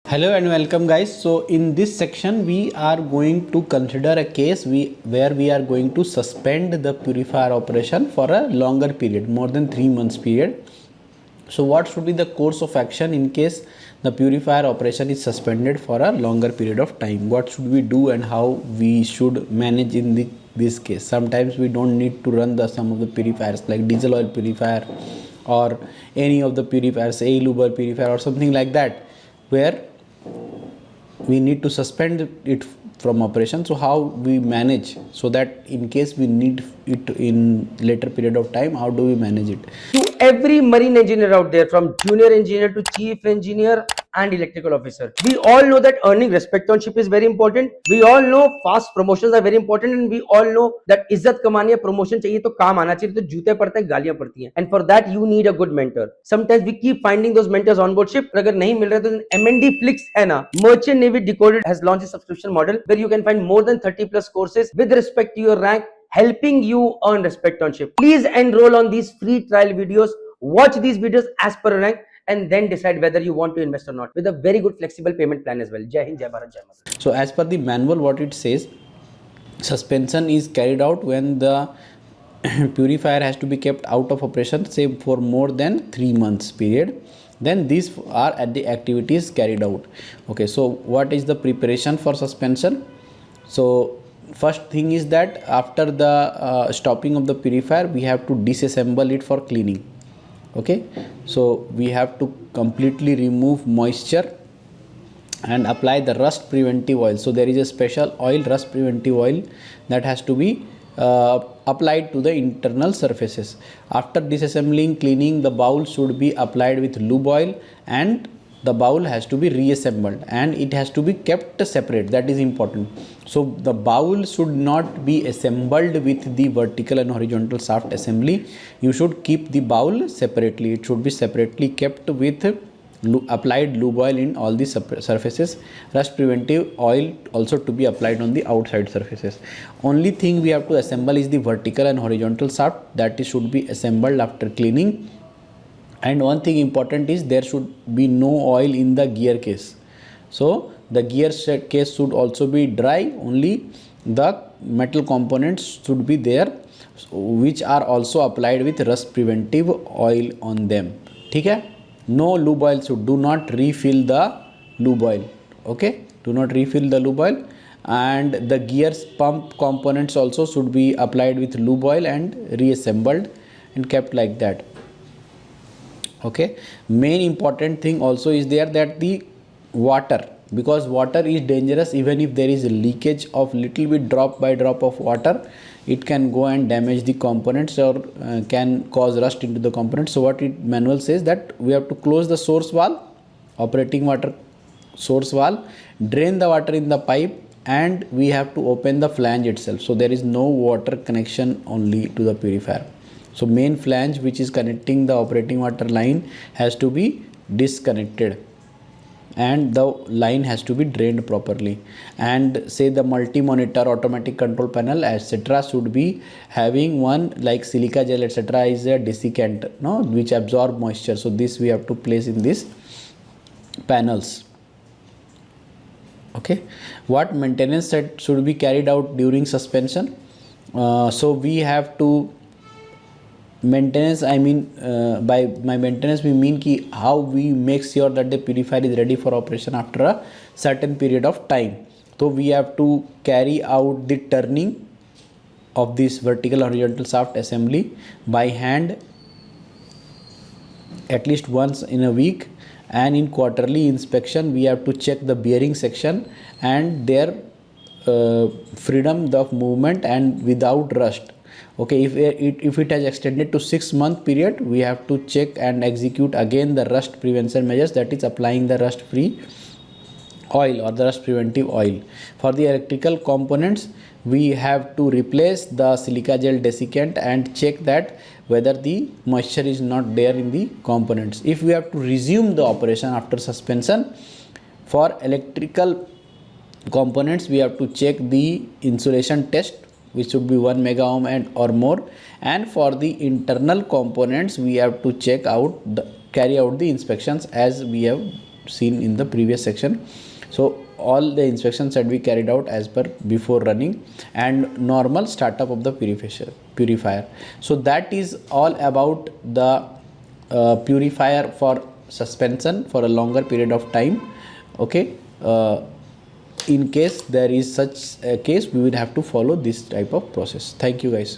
Hello and welcome guys. So in this section we are going to consider a case where we are going to suspend the purifier operation for a longer period, more than 3 months period. So what should be the course of action in case the purifier operation is suspended for a longer period of time? What should we do and how we should manage in this case? Sometimes we don't need to run some of the purifiers like diesel oil purifier or any of the purifiers, a lube purifier or something like that, where we need to suspend it from operation. So how we manage, so that in case we need it in later period of time, how do we manage it? To every marine engineer out there, from junior engineer to chief engineer and electrical officer, we all know that earning respect on ship is very important. We all know fast promotions are very important, and we all know that इज्जत कमानी है, promotion चाहिए तो काम आना चाहिए, तो जूते पड़ते हैं, गालियां पड़ती हैं, and for that you need a good mentor. Sometimes we keep finding those mentors on board ship, अगर नहीं मिल रहे तो MNDFLIX है ना, Merchant Navy Decoded has launched a subscription model where you can find more than 30 plus courses with respect to your rank, helping you earn respect on ship. Please enroll on these free trial videos, watch these videos as per rank, and then decide whether you want to invest or not, with a very good flexible payment plan as well. Jai Hind, Jai Bharat, Jai Mata. So as per the manual, what it says, suspension is carried out when the purifier has to be kept out of operation, say for more than 3 months period. Then these are at the activities carried out. Okay, so what is the preparation for suspension? So first thing is that after the stopping of the purifier, we have to disassemble it for cleaning. Okay, so we have to completely remove moisture and apply the rust preventive oil. So there is a special oil, rust preventive oil, that has to be applied to the internal surfaces. After disassembling, cleaning, the bowl should be applied with lube oil, and the bowl has to be reassembled, and it has to be kept separate. That is important. So the bowl should not be assembled with the vertical and horizontal shaft assembly. You should keep the bowl separately. It should be separately kept with applied lube oil in all the surfaces. Rust preventive oil also to be applied on the outside surfaces. Only thing we have to assemble is the vertical and horizontal shaft, that is should be assembled after cleaning. And one thing important is there should be no oil in the gear case. So the gear case should also be dry. Only the metal components should be there, which are also applied with rust preventive oil on them. Okay? No lube oil, so do not refill the lube oil. Okay, do not refill the lube oil. And the gears pump components also should be applied with lube oil and reassembled and kept like that. Okay, main important thing also is there that the water, because water is dangerous. Even if there is a leakage of little bit drop by drop of water, it can go and damage the components or can cause rust into the components. So what it manual says that we have to close the source valve, operating water source valve, drain the water in the pipe, and we have to open the flange itself. So there is no water connection only to the purifier. So main flange which is connecting the operating water line has to be disconnected, and the line has to be drained properly. And say the multi-monitor, automatic control panel, etc. should be having one like silica gel, etc. is a desiccant, no, which absorb moisture. So this we have to place in these panels. Okay, what maintenance that should be carried out during suspension? So we have to maintenance, I mean by my maintenance we mean ki how we make sure that the purifier is ready for operation after a certain period of time. So we have to carry out the turning of this vertical horizontal shaft assembly by hand at least once in a week, and in quarterly inspection we have to check the bearing section and their freedom of movement and without rust. Okay, if it has extended to 6-month period, we have to check and execute again the rust prevention measures, that is applying the rust free oil or the rust preventive oil. For the electrical components, we have to replace the silica gel desiccant and check that whether the moisture is not there in the components. If we have to resume the operation after suspension, for electrical components we have to check the insulation test, which should be 1 mega ohm and or more. And for the internal components we have to check out carry out the inspections as we have seen in the previous section. So all the inspections that we carried out as per before running and normal startup of the purifier. So that is all about the purifier for suspension for a longer period of time. Okay, in case there is such a case, we will have to follow this type of process. Thank you guys.